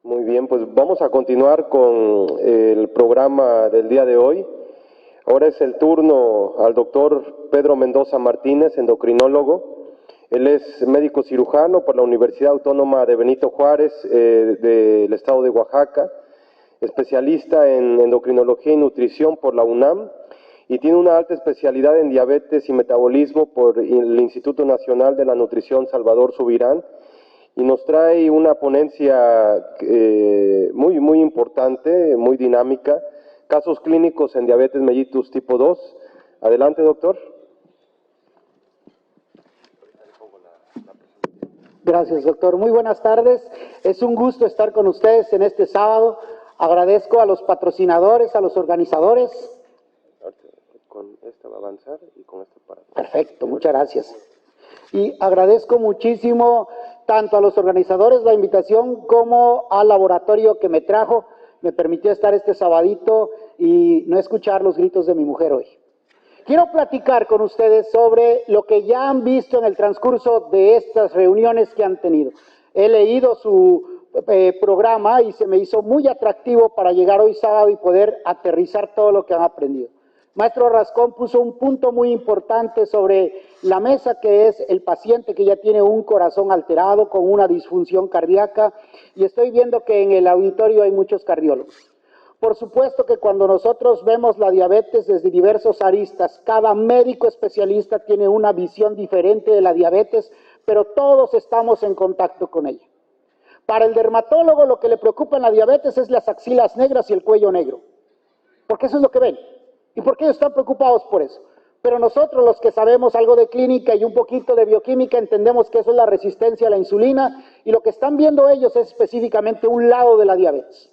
Muy bien, pues vamos a continuar con el programa del día de hoy. Ahora es el turno al doctor Pedro Mendoza Martínez, endocrinólogo. Él es médico cirujano por la Universidad Autónoma de Benito Juárez del estado de Oaxaca, especialista en endocrinología y nutrición por la UNAM y tiene una alta especialidad en diabetes y metabolismo por el Instituto Nacional de la Nutrición Salvador Subirán. Y nos trae una ponencia muy importante, muy dinámica, casos clínicos en diabetes mellitus tipo 2. Adelante, doctor. Gracias, doctor. Muy buenas tardes. Es un gusto estar con ustedes en este sábado. Agradezco a los patrocinadores, a los organizadores. Con esta va a avanzar y con esta para. Perfecto, muchas gracias. Y agradezco muchísimo tanto a los organizadores la invitación como al laboratorio que me trajo. Me permitió estar este sabadito y no escuchar los gritos de mi mujer hoy. Quiero platicar con ustedes sobre lo que ya han visto en el transcurso de estas reuniones que han tenido. He leído su programa y se me hizo muy atractivo para llegar hoy sábado y poder aterrizar todo lo que han aprendido. Maestro Rascón puso un punto muy importante sobre la mesa, que es el paciente que ya tiene un corazón alterado con una disfunción cardíaca, y estoy viendo que en el auditorio hay muchos cardiólogos. Por supuesto que cuando nosotros vemos la diabetes desde diversos aristas, cada médico especialista tiene una visión diferente de la diabetes, pero todos estamos en contacto con ella. Para el dermatólogo lo que le preocupa en la diabetes es las axilas negras y el cuello negro, porque eso es lo que ven. ¿Y por qué están preocupados por eso? Pero nosotros, los que sabemos algo de clínica y un poquito de bioquímica, entendemos que eso es la resistencia a la insulina, y lo que están viendo ellos es específicamente un lado de la diabetes.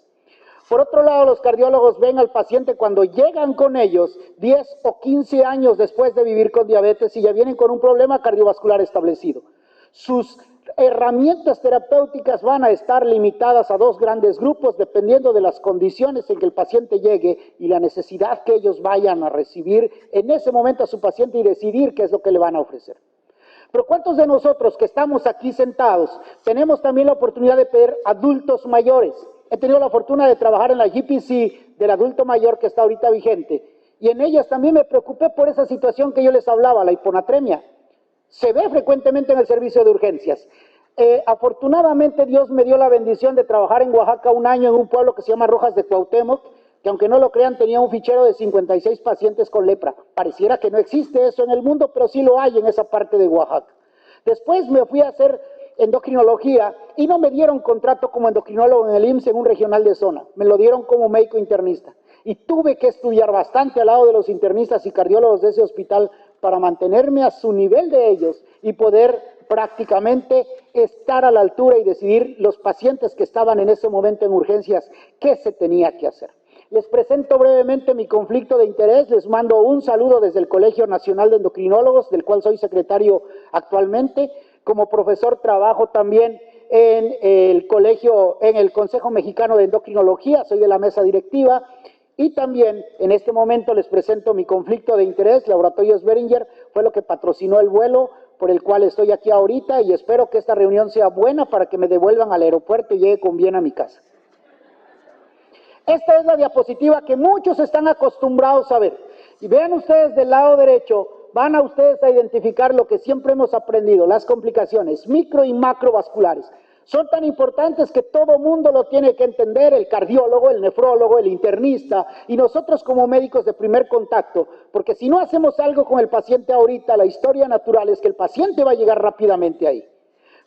Por otro lado, los cardiólogos ven al paciente cuando llegan con ellos 10 o 15 años después de vivir con diabetes y ya vienen con un problema cardiovascular establecido. Sus herramientas terapéuticas van a estar limitadas a dos grandes grupos dependiendo de las condiciones en que el paciente llegue y la necesidad que ellos vayan a recibir en ese momento a su paciente y decidir qué es lo que le van a ofrecer. Pero ¿cuántos de nosotros que estamos aquí sentados tenemos también la oportunidad de ver adultos mayores? He tenido la fortuna de trabajar en la GPC del adulto mayor que está ahorita vigente, y en ellas también me preocupé por esa situación que yo les hablaba, la hiponatremia. Se ve frecuentemente en el servicio de urgencias. Afortunadamente Dios me dio la bendición de trabajar en Oaxaca un año en un pueblo que se llama Rojas de Cuauhtémoc, que aunque no lo crean tenía un fichero de 56 pacientes con lepra. Pareciera que no existe eso en el mundo, pero sí lo hay en esa parte de Oaxaca. Después me fui a hacer endocrinología y no me dieron contrato como endocrinólogo en el IMSS en un regional de zona, me lo dieron como médico internista. Y tuve que estudiar bastante al lado de los internistas y cardiólogos de ese hospital para mantenerme a su nivel de ellos y poder prácticamente estar a la altura y decidir los pacientes que estaban en ese momento en urgencias qué se tenía que hacer. Les presento brevemente mi conflicto de interés, les mando un saludo desde el Colegio Nacional de Endocrinólogos, del cual soy secretario actualmente. Como profesor trabajo también en el colegio, en el Consejo Mexicano de Endocrinología, soy de la mesa directiva, y también en este momento les presento mi conflicto de interés. Laboratorios Beringer fue lo que patrocinó el vuelo por el cual estoy aquí ahorita, y espero que esta reunión sea buena para que me devuelvan al aeropuerto y llegue con bien a mi casa. Esta es la diapositiva que muchos están acostumbrados a ver. Y vean ustedes del lado derecho, van a ustedes a identificar lo que siempre hemos aprendido, las complicaciones micro y macrovasculares. Son tan importantes que todo mundo lo tiene que entender, el cardiólogo, el nefrólogo, el internista y nosotros como médicos de primer contacto, porque si no hacemos algo con el paciente ahorita, la historia natural es que el paciente va a llegar rápidamente ahí.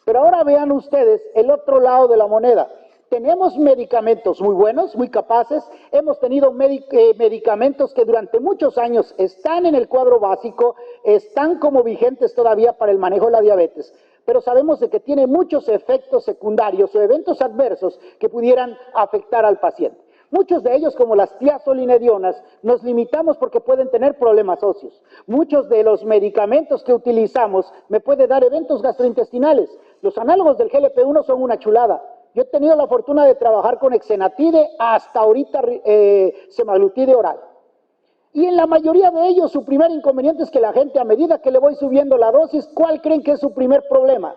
Pero ahora vean ustedes el otro lado de la moneda. Tenemos medicamentos muy buenos, muy capaces, hemos tenido medicamentos que durante muchos años están en el cuadro básico, están como vigentes todavía para el manejo de la diabetes, pero sabemos de que tiene muchos efectos secundarios o eventos adversos que pudieran afectar al paciente. Muchos de ellos, como las tiazolinedionas, nos limitamos porque pueden tener problemas óseos. Muchos de los medicamentos que utilizamos me pueden dar eventos gastrointestinales. Los análogos del GLP-1 son una chulada. Yo he tenido la fortuna de trabajar con exenatide hasta ahorita semaglutide oral. Y en la mayoría de ellos su primer inconveniente es que la gente, a medida que le voy subiendo la dosis, ¿cuál creen que es su primer problema?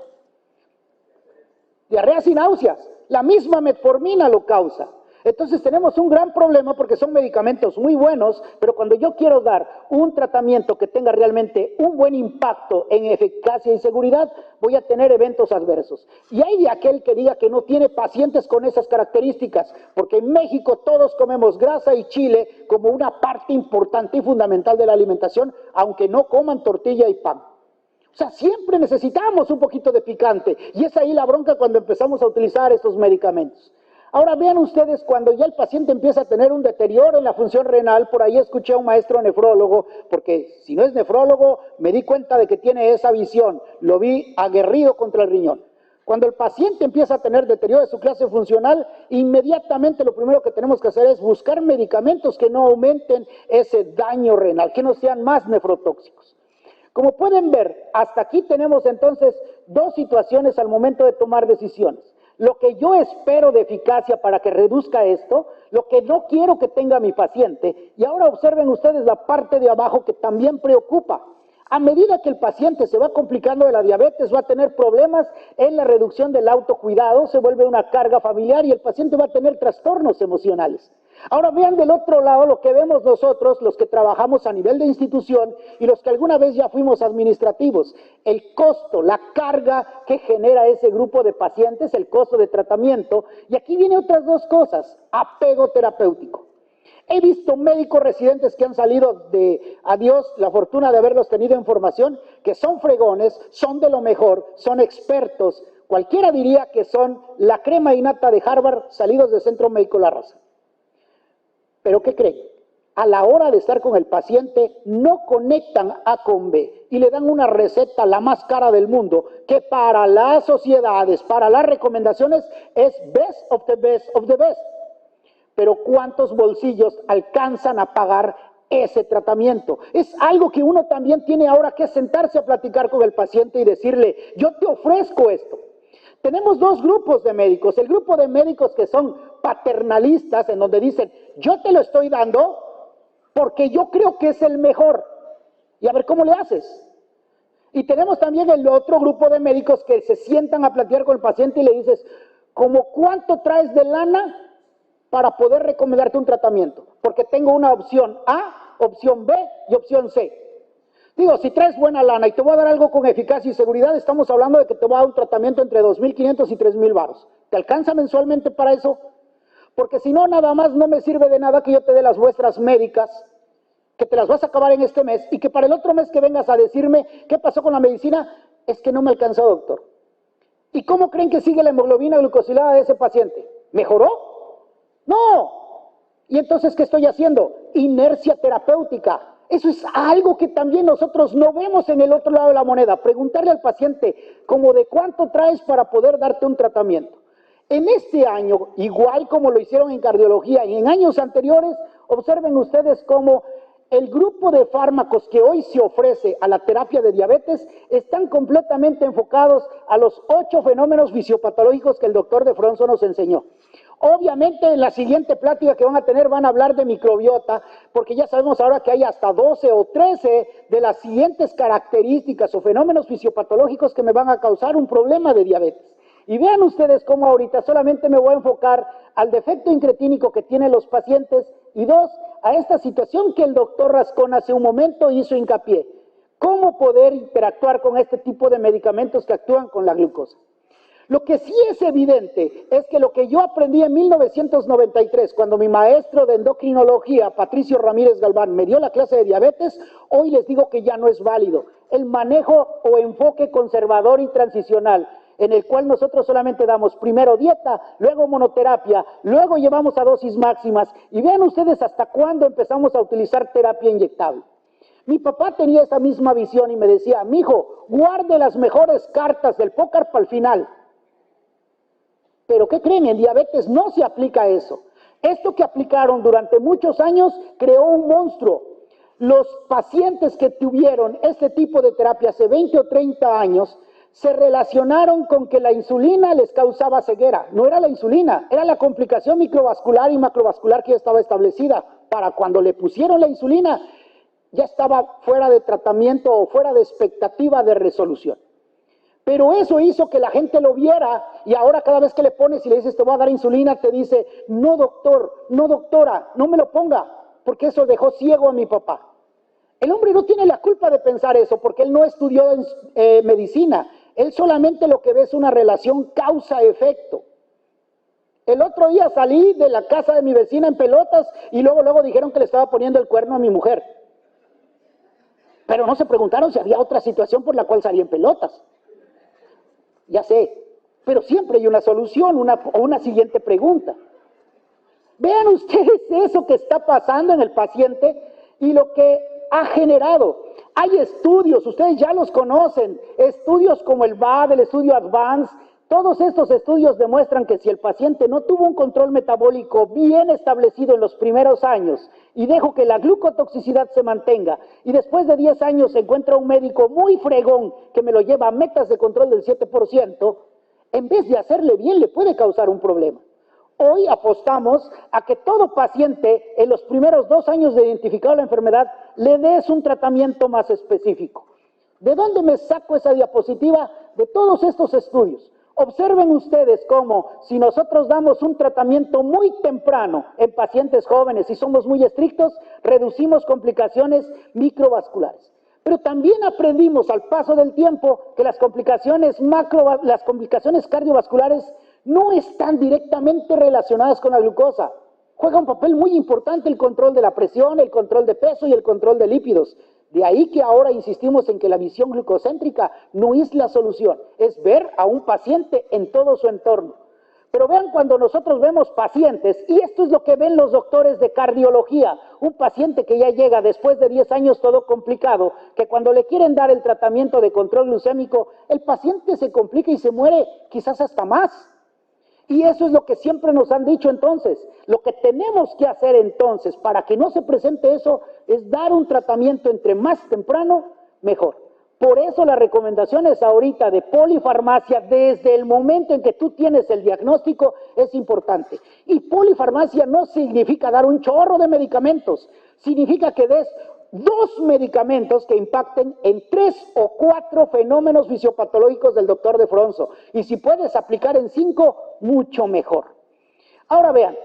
Diarreas y náuseas. La misma metformina lo causa. Entonces tenemos un gran problema porque son medicamentos muy buenos, pero cuando yo quiero dar un tratamiento que tenga realmente un buen impacto en eficacia y seguridad, voy a tener eventos adversos. Y hay de aquel que diga que no tiene pacientes con esas características, porque en México todos comemos grasa y chile como una parte importante y fundamental de la alimentación, aunque no coman tortilla y pan. O sea, siempre necesitamos un poquito de picante, y es ahí la bronca cuando empezamos a utilizar estos medicamentos. Ahora vean ustedes, cuando ya el paciente empieza a tener un deterioro en la función renal, por ahí escuché a un maestro nefrólogo, porque si no es nefrólogo, me di cuenta de que tiene esa visión, lo vi aguerrido contra el riñón. Cuando el paciente empieza a tener deterioro de su clase funcional, inmediatamente lo primero que tenemos que hacer es buscar medicamentos que no aumenten ese daño renal, que no sean más nefrotóxicos. Como pueden ver, hasta aquí tenemos entonces dos situaciones al momento de tomar decisiones. Lo que yo espero de eficacia para que reduzca esto, lo que no quiero que tenga mi paciente, y ahora observen ustedes la parte de abajo que también preocupa. A medida que el paciente se va complicando de la diabetes, va a tener problemas en la reducción del autocuidado, se vuelve una carga familiar y el paciente va a tener trastornos emocionales. Ahora vean del otro lado lo que vemos nosotros, los que trabajamos a nivel de institución y los que alguna vez ya fuimos administrativos. El costo, la carga que genera ese grupo de pacientes, el costo de tratamiento. Y aquí vienen otras dos cosas, apego terapéutico. He visto médicos residentes que han salido de, a Dios, la fortuna de haberlos tenido en formación, que son fregones, son de lo mejor, son expertos. Cualquiera diría que son la crema innata de Harvard salidos del Centro Médico La Raza. ¿Pero qué creen? A la hora de estar con el paciente, no conectan A con B y le dan una receta la más cara del mundo, que para las sociedades, para las recomendaciones, es best of the best of the best. Pero ¿cuántos bolsillos alcanzan a pagar ese tratamiento? Es algo que uno también tiene ahora que sentarse a platicar con el paciente y decirle, yo te ofrezco esto. Tenemos dos grupos de médicos, el grupo de médicos que son paternalistas, en donde dicen, yo te lo estoy dando porque yo creo que es el mejor, y a ver cómo le haces. Y tenemos también el otro grupo de médicos que se sientan a platicar con el paciente y le dices, ¿cómo cuánto traes de lana para poder recomendarte un tratamiento? Porque tengo una opción A, opción B y opción C. Digo, si traes buena lana y te voy a dar algo con eficacia y seguridad, estamos hablando de que te voy a dar un tratamiento entre 2,500 y 3,000 varos. ¿Te alcanza mensualmente para eso? Porque si no, nada más no me sirve de nada que yo te dé las muestras médicas, que te las vas a acabar en este mes, y que para el otro mes que vengas a decirme qué pasó con la medicina, es que no me alcanzó, doctor. ¿Y cómo creen que sigue la hemoglobina glucosilada de ese paciente? ¿Mejoró? No. ¿Y entonces qué estoy haciendo? Inercia terapéutica. Eso es algo que también nosotros no vemos en el otro lado de la moneda. Preguntarle al paciente, ¿cómo de cuánto traes para poder darte un tratamiento? En este año, igual como lo hicieron en cardiología y en años anteriores, observen ustedes cómo el grupo de fármacos que hoy se ofrece a la terapia de diabetes están completamente enfocados a los 8 fenómenos fisiopatológicos que el doctor de Fronzo nos enseñó. Obviamente en la siguiente plática que van a tener van a hablar de microbiota, porque ya sabemos ahora que hay hasta 12 o 13 de las siguientes características o fenómenos fisiopatológicos que me van a causar un problema de diabetes. Y vean ustedes cómo ahorita solamente me voy a enfocar al defecto incretínico que tienen los pacientes y dos, a esta situación que el doctor Rascón hace un momento hizo hincapié. ¿Cómo poder interactuar con este tipo de medicamentos que actúan con la glucosa? Lo que sí es evidente es que lo que yo aprendí en 1993, cuando mi maestro de endocrinología, Patricio Ramírez Galván, me dio la clase de diabetes, hoy les digo que ya no es válido. El manejo o enfoque conservador y transicional, en el cual nosotros solamente damos primero dieta, luego monoterapia, luego llevamos a dosis máximas, y vean ustedes hasta cuándo empezamos a utilizar terapia inyectable. Mi papá tenía esa misma visión y me decía, mijo, guarde las mejores cartas del póker para el final. Pero ¿qué creen? En diabetes no se aplica eso. Esto que aplicaron durante muchos años creó un monstruo. Los pacientes que tuvieron este tipo de terapia hace 20 o 30 años se relacionaron con que la insulina les causaba ceguera. No era la insulina, era la complicación microvascular y macrovascular que ya estaba establecida. Para cuando le pusieron la insulina, ya estaba fuera de tratamiento o fuera de expectativa de resolución. Pero eso hizo que la gente lo viera y ahora cada vez que le pones y le dices te voy a dar insulina, te dice, no doctor, no doctora, no me lo ponga, porque eso dejó ciego a mi papá. El hombre no tiene la culpa de pensar eso porque él no estudió medicina. Él solamente lo que ve es una relación causa-efecto. El otro día salí de la casa de mi vecina en pelotas y luego dijeron que le estaba poniendo el cuerno a mi mujer. Pero no se preguntaron si había otra situación por la cual salí en pelotas. Ya sé, pero siempre hay una solución, una siguiente pregunta. Vean ustedes eso que está pasando en el paciente y lo que ha generado. Hay estudios, ustedes ya los conocen, estudios como el VAD, el estudio Advance. Todos estos estudios demuestran que si el paciente no tuvo un control metabólico bien establecido en los primeros años y dejo que la glucotoxicidad se mantenga y después de 10 años se encuentra un médico muy fregón que me lo lleva a metas de control del 7%, en vez de hacerle bien le puede causar un problema. Hoy apostamos a que todo paciente en los primeros 2 años de identificar la enfermedad le des un tratamiento más específico. ¿De dónde me saco esa diapositiva? De todos estos estudios. Observen ustedes cómo si nosotros damos un tratamiento muy temprano en pacientes jóvenes y somos muy estrictos, reducimos complicaciones microvasculares. Pero también aprendimos al paso del tiempo que las complicaciones cardiovasculares no están directamente relacionadas con la glucosa. Juega un papel muy importante el control de la presión, el control de peso y el control de lípidos. De ahí que ahora insistimos en que la visión glucocéntrica no es la solución, es ver a un paciente en todo su entorno. Pero vean cuando nosotros vemos pacientes, y esto es lo que ven los doctores de cardiología, un paciente que ya llega después de 10 años todo complicado, que cuando le quieren dar el tratamiento de control glucémico, el paciente se complica y se muere quizás hasta más. Y eso es lo que siempre nos han dicho entonces. Lo que tenemos que hacer entonces para que no se presente eso es dar un tratamiento entre más temprano, mejor. Por eso las recomendaciones ahorita de polifarmacia desde el momento en que tú tienes el diagnóstico es importante. Y polifarmacia no significa dar un chorro de medicamentos, significa que des 2 medicamentos que impacten en 3 o 4 fenómenos fisiopatológicos del doctor de Fronzo. Y si puedes aplicar en 5, mucho mejor. Ahora vean,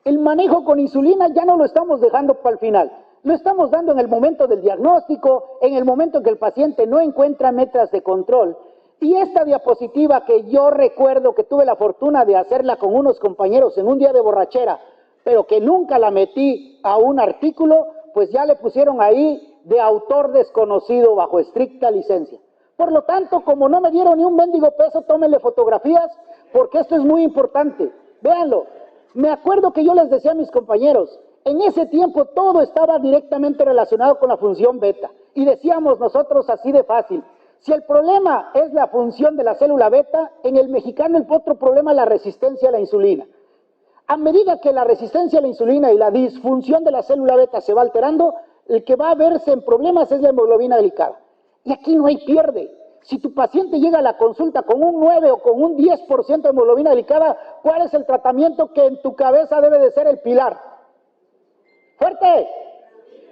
el manejo con insulina ya no lo estamos dejando para el final. Lo estamos dando en el momento del diagnóstico, en el momento en que el paciente no encuentra metas de control. Y esta diapositiva que yo recuerdo que tuve la fortuna de hacerla con unos compañeros en un día de borrachera, pero que nunca la metí a un artículo, pues ya le pusieron ahí de autor desconocido bajo estricta licencia. Por lo tanto, como no me dieron ni un mendigo peso, tómenle fotografías, porque esto es muy importante. Véanlo. Me acuerdo que yo les decía a mis compañeros, en ese tiempo todo estaba directamente relacionado con la función beta. Y decíamos nosotros así de fácil, si el problema es la función de la célula beta, en el mexicano el otro problema es la resistencia a la insulina. A medida que la resistencia a la insulina y la disfunción de la célula beta se va alterando, el que va a verse en problemas es la hemoglobina glicada. Y aquí no hay pierde. Si tu paciente llega a la consulta con un 9 o con un 10% de hemoglobina glicada, ¿cuál es el tratamiento que en tu cabeza debe de ser el pilar? ¡Fuerte!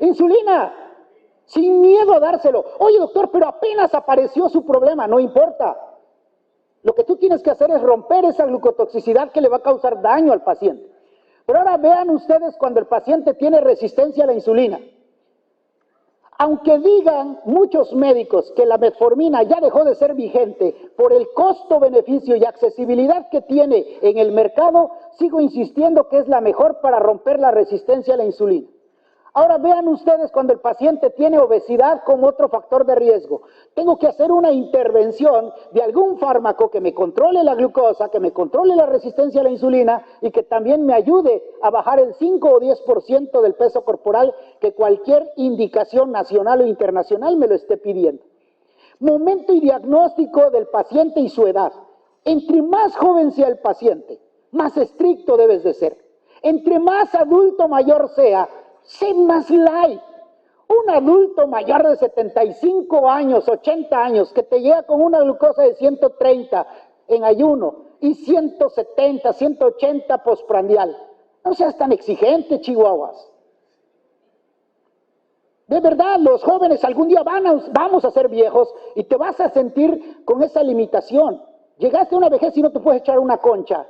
¡Insulina! Sin miedo a dárselo. Oye, doctor, pero apenas apareció su problema. No importa. Lo que tú tienes que hacer es romper esa glucotoxicidad que le va a causar daño al paciente. Pero ahora vean ustedes cuando el paciente tiene resistencia a la insulina. Aunque digan muchos médicos que la metformina ya dejó de ser vigente por el costo-beneficio y accesibilidad que tiene en el mercado, sigo insistiendo que es la mejor para romper la resistencia a la insulina. Ahora vean ustedes cuando el paciente tiene obesidad como otro factor de riesgo. Tengo que hacer una intervención de algún fármaco que me controle la glucosa, que me controle la resistencia a la insulina y que también me ayude a bajar el 5 o 10% del peso corporal que cualquier indicación nacional o internacional me lo esté pidiendo. Momento y diagnóstico del paciente y su edad. Entre más joven sea el paciente, más estricto debes de ser. Entre más adulto mayor sea, sé más light. Un adulto mayor de 75 años, 80 años, que te llega con una glucosa de 130 en ayuno y 170, 180 postprandial. No seas tan exigente, chihuahuas. De verdad, los jóvenes algún día vamos a ser viejos y te vas a sentir con esa limitación. Llegaste a una vejez y no te puedes echar una concha.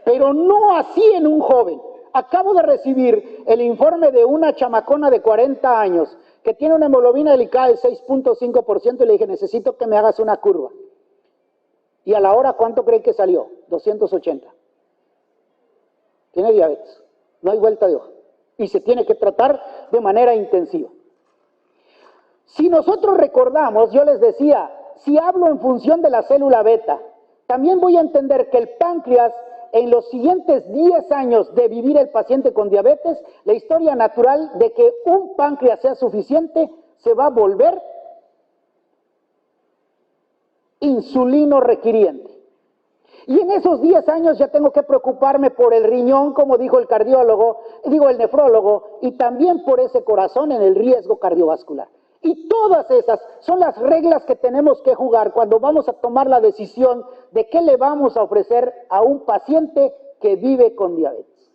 Pero no así en un joven. Acabo de recibir el informe de una chamacona de 40 años que tiene una hemoglobina glicada del 6.5% y le dije, necesito que me hagas una curva. Y a la hora, ¿cuánto creen que salió? 280. Tiene diabetes. No hay vuelta de hoja. Y se tiene que tratar de manera intensiva. Si nosotros recordamos, yo les decía, si hablo en función de la célula beta, también voy a entender que el páncreas, en los siguientes 10 años de vivir el paciente con diabetes, la historia natural de que un páncreas sea suficiente se va a volver insulino requiriente. Y en esos 10 años ya tengo que preocuparme por el riñón, como dijo el el nefrólogo, y también por ese corazón en el riesgo cardiovascular. Y todas esas son las reglas que tenemos que jugar cuando vamos a tomar la decisión de qué le vamos a ofrecer a un paciente que vive con diabetes.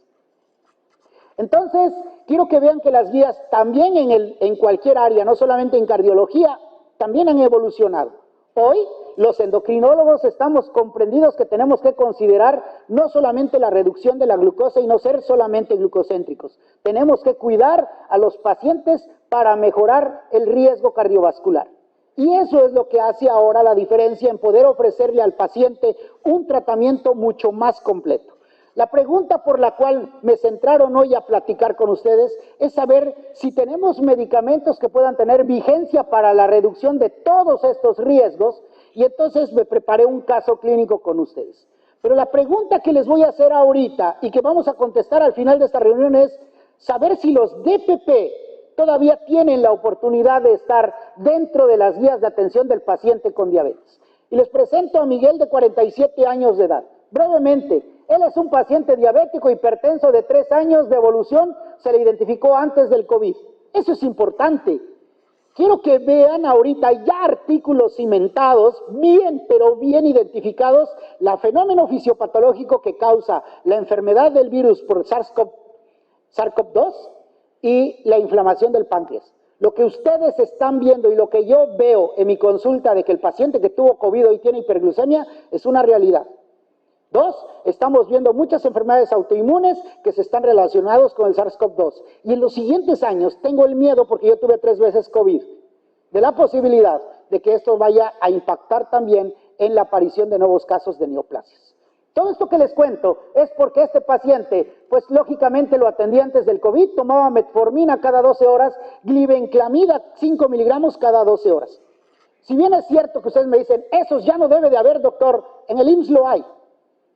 Entonces, quiero que vean que las guías también en cualquier área, no solamente en cardiología, también han evolucionado. Hoy, los endocrinólogos estamos comprendidos que tenemos que considerar no solamente la reducción de la glucosa y no ser solamente glucocéntricos. Tenemos que cuidar a los pacientes para mejorar el riesgo cardiovascular. Y eso es lo que hace ahora la diferencia en poder ofrecerle al paciente un tratamiento mucho más completo. La pregunta por la cual me centraron hoy a platicar con ustedes es saber si tenemos medicamentos que puedan tener vigencia para la reducción de todos estos riesgos, y entonces me preparé un caso clínico con ustedes. Pero la pregunta que les voy a hacer ahorita y que vamos a contestar al final de esta reunión es saber si los DPP todavía tienen la oportunidad de estar dentro de las guías de atención del paciente con diabetes. Y les presento a Miguel, de 47 años de edad. Brevemente, él es un paciente diabético hipertenso de 3 años de evolución, se le identificó antes del COVID. Eso es importante. Quiero que vean ahorita ya artículos cimentados, bien, pero bien identificados, el fenómeno fisiopatológico que causa la enfermedad del virus por SARS-CoV-2 y la inflamación del páncreas. Lo que ustedes están viendo y lo que yo veo en mi consulta de que el paciente que tuvo COVID hoy tiene hiperglucemia es una realidad. 2, estamos viendo muchas enfermedades autoinmunes que se están relacionadas con el SARS-CoV-2. Y en los siguientes años tengo el miedo, porque yo tuve 3 veces COVID, de la posibilidad de que esto vaya a impactar también en la aparición de nuevos casos de neoplasias. Todo esto que les cuento es porque este paciente, pues lógicamente lo atendí antes del COVID, tomaba metformina cada 12 horas, glibenclamida 5 miligramos cada 12 horas. Si bien es cierto que ustedes me dicen, esos ya no debe de haber, doctor, en el IMSS lo hay.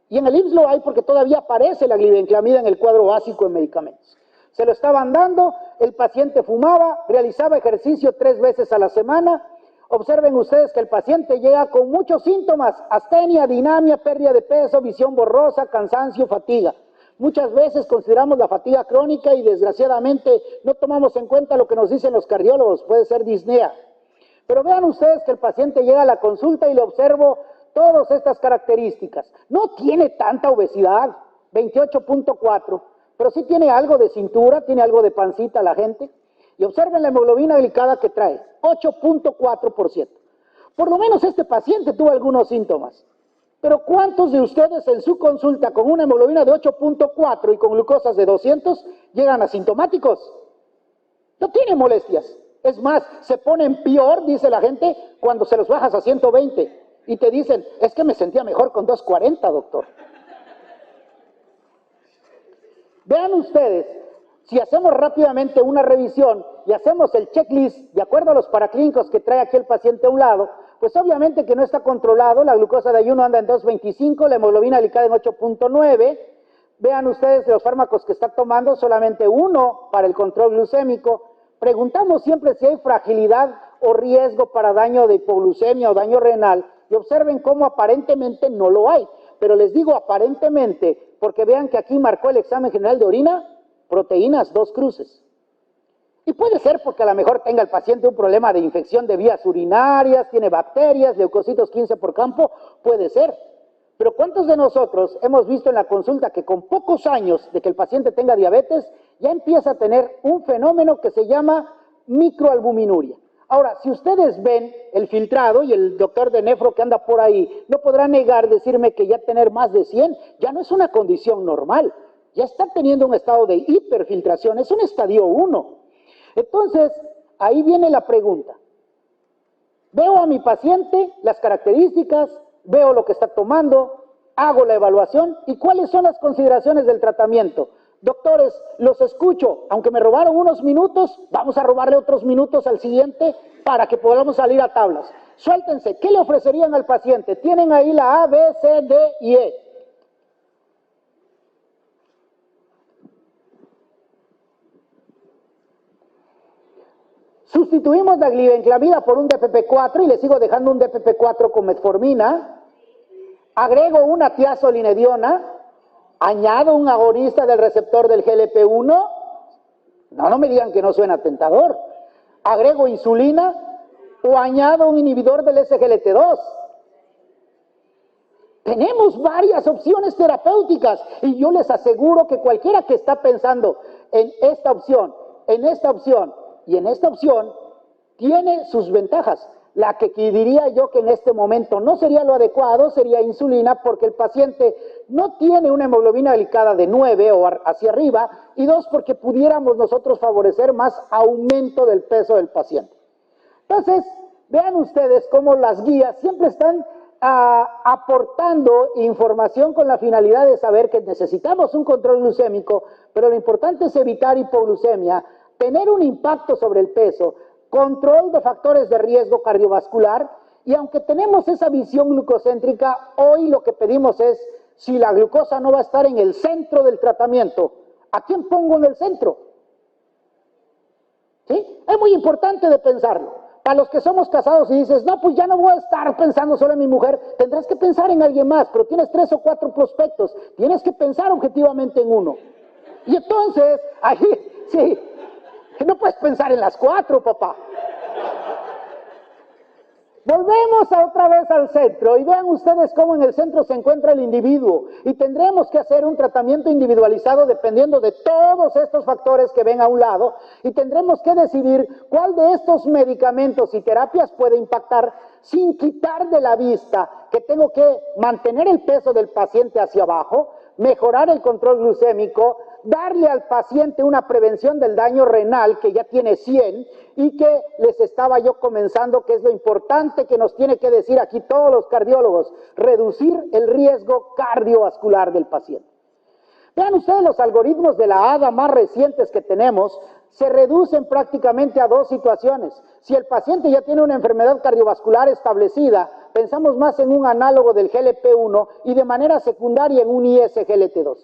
Y en el IMSS lo hay porque todavía aparece la glibenclamida en el cuadro básico de medicamentos. Se lo estaban dando, el paciente fumaba, realizaba ejercicio 3 veces a la semana. Observen ustedes que el paciente llega con muchos síntomas: astenia, dinamia, pérdida de peso, visión borrosa, cansancio, fatiga. Muchas veces consideramos la fatiga crónica y desgraciadamente no tomamos en cuenta lo que nos dicen los cardiólogos, puede ser disnea. Pero vean ustedes que el paciente llega a la consulta y le observo todas estas características. No tiene tanta obesidad, 28.4, pero sí tiene algo de cintura, tiene algo de pancita la gente. Y observen la hemoglobina glicada que trae, 8.4%. Por lo menos este paciente tuvo algunos síntomas. Pero ¿cuántos de ustedes en su consulta con una hemoglobina de 8.4 y con glucosas de 200 llegan asintomáticos? No tienen molestias. Es más, se ponen peor, dice la gente, cuando se los bajas a 120. Y te dicen, es que me sentía mejor con 240, doctor. Vean ustedes, si hacemos rápidamente una revisión y hacemos el checklist de acuerdo a los paraclínicos que trae aquí el paciente a un lado, pues obviamente que no está controlado, la glucosa de ayuno anda en 2.25, la hemoglobina glicada en 8.9. Vean ustedes los fármacos que está tomando, solamente uno para el control glucémico. Preguntamos siempre si hay fragilidad o riesgo para daño de hipoglucemia o daño renal, y observen cómo aparentemente no lo hay. Pero les digo aparentemente, porque vean que aquí marcó el examen general de orina, proteínas 2 cruces. Y puede ser porque a lo mejor tenga el paciente un problema de infección de vías urinarias, tiene bacterias, leucocitos 15 por campo, puede ser. Pero ¿cuántos de nosotros hemos visto en la consulta que con pocos años de que el paciente tenga diabetes, ya empieza a tener un fenómeno que se llama microalbuminuria. Ahora, si ustedes ven el filtrado, y el doctor de nefro que anda por ahí no podrá negar decirme que ya tener más de 100 ya no es una condición normal, ya está teniendo un estado de hiperfiltración, es un estadio 1. Entonces, ahí viene la pregunta. Veo a mi paciente, las características, veo lo que está tomando, hago la evaluación, ¿y cuáles son las consideraciones del tratamiento? Doctores, los escucho, aunque me robaron unos minutos, vamos a robarle otros minutos al siguiente para que podamos salir a tablas. Suéltense, ¿qué le ofrecerían al paciente? Tienen ahí la A, B, C, D y E. Sustituimos la glibenclamida por un DPP-4 y le sigo dejando un DPP-4 con metformina. Agrego una tiazolinediona. Añado un agonista del receptor del GLP-1. No me digan que no suena tentador. Agrego insulina o añado un inhibidor del SGLT2. Tenemos varias opciones terapéuticas y yo les aseguro que cualquiera que está pensando en esta opción, en esta opción y en esta opción, tiene sus ventajas. La que diría yo que en este momento no sería lo adecuado sería insulina, porque el paciente no tiene una hemoglobina glicada de 9 o hacia arriba, y 2, porque pudiéramos nosotros favorecer más aumento del peso del paciente. Entonces, vean ustedes cómo las guías siempre están aportando información con la finalidad de saber que necesitamos un control glucémico, pero lo importante es evitar hipoglucemia, tener un impacto sobre el peso, control de factores de riesgo cardiovascular, y aunque tenemos esa visión glucocéntrica, hoy lo que pedimos es, si la glucosa no va a estar en el centro del tratamiento, ¿a quién pongo en el centro? ¿Sí? Es muy importante de pensarlo. Para los que somos casados y dices, no, pues ya no voy a estar pensando solo en mi mujer, tendrás que pensar en alguien más, pero tienes 3 o 4 prospectos, tienes que pensar objetivamente en uno. Y entonces, ahí, sí, no puedes pensar en las 4, papá. Volvemos otra vez al centro y vean ustedes cómo en el centro se encuentra el individuo, y tendremos que hacer un tratamiento individualizado dependiendo de todos estos factores que ven a un lado, y tendremos que decidir cuál de estos medicamentos y terapias puede impactar sin quitar de la vista que tengo que mantener el peso del paciente hacia abajo, mejorar el control glucémico, darle al paciente una prevención del daño renal que ya tiene 100 y que les estaba yo comenzando, que es lo importante que nos tiene que decir aquí todos los cardiólogos, reducir el riesgo cardiovascular del paciente. Vean ustedes los algoritmos de la ADA más recientes que tenemos, se reducen prácticamente a 2 situaciones. Si el paciente ya tiene una enfermedad cardiovascular establecida, pensamos más en un análogo del GLP-1 y de manera secundaria en un ISGLT2.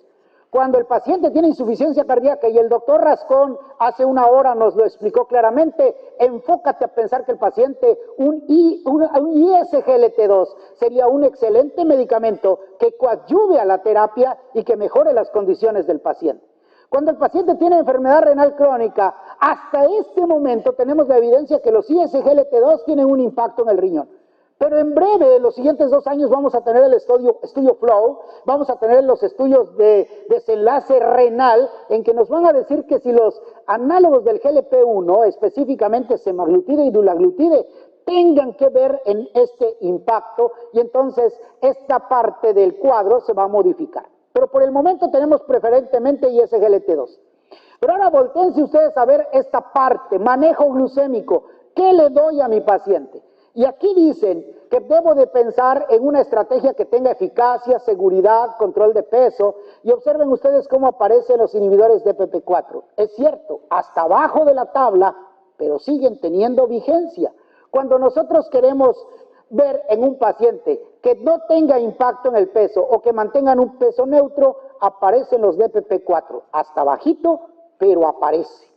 Cuando el paciente tiene insuficiencia cardíaca, y el doctor Rascón hace una hora nos lo explicó claramente, enfócate a pensar que el paciente, un ISGLT2 sería un excelente medicamento que coadyuve a la terapia y que mejore las condiciones del paciente. Cuando el paciente tiene enfermedad renal crónica, hasta este momento tenemos la evidencia que los ISGLT2 tienen un impacto en el riñón. Pero en breve, en los siguientes 2 años, vamos a tener el estudio FLOW, vamos a tener los estudios de desenlace renal, en que nos van a decir que si los análogos del GLP-1, específicamente semaglutide y dulaglutide, tengan que ver en este impacto, y entonces esta parte del cuadro se va a modificar. Pero por el momento tenemos preferentemente ISGLT2. Pero ahora voltéense ustedes a ver esta parte, manejo glucémico. ¿Qué le doy a mi paciente? Y aquí dicen que debo de pensar en una estrategia que tenga eficacia, seguridad, control de peso, y observen ustedes cómo aparecen los inhibidores de DPP-4. Es cierto, hasta abajo de la tabla, pero siguen teniendo vigencia. Cuando nosotros queremos ver en un paciente que no tenga impacto en el peso o que mantengan un peso neutro, aparecen los DPP-4, hasta bajito, pero aparece.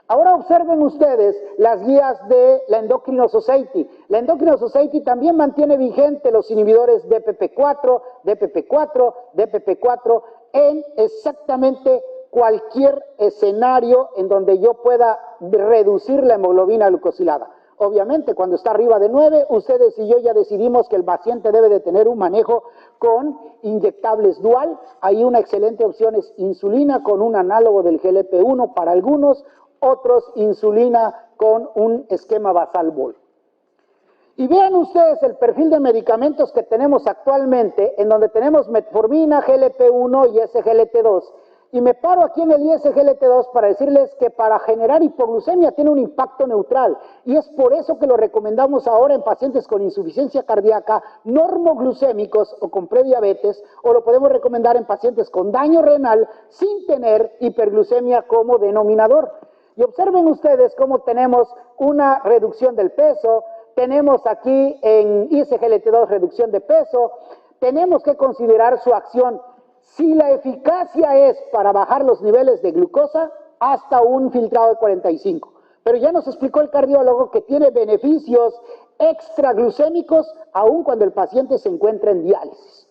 Ahora observen ustedes las guías de la Endocrine Society. La Endocrine Society también mantiene vigente los inhibidores DPP-4, DPP-4, DPP-4 en exactamente cualquier escenario en donde yo pueda reducir la hemoglobina glucosilada. Obviamente, cuando está arriba de 9, ustedes y yo ya decidimos que el paciente debe de tener un manejo con inyectables dual. Ahí una excelente opción es insulina con un análogo del GLP-1 para algunos, otros insulina con un esquema basal bol. Y vean ustedes el perfil de medicamentos que tenemos actualmente, en donde tenemos metformina, GLP-1 y SGLT2. Y me paro aquí en el ISGLT2 para decirles que para generar hipoglucemia tiene un impacto neutral. Y es por eso que lo recomendamos ahora en pacientes con insuficiencia cardíaca, normoglucémicos o con prediabetes, o lo podemos recomendar en pacientes con daño renal sin tener hiperglucemia como denominador. Y observen ustedes cómo tenemos una reducción del peso, tenemos aquí en ISGLT2 reducción de peso, tenemos que considerar su acción. Si la eficacia es para bajar los niveles de glucosa, hasta un filtrado de 45. Pero ya nos explicó el cardiólogo que tiene beneficios extraglucémicos aun cuando el paciente se encuentra en diálisis.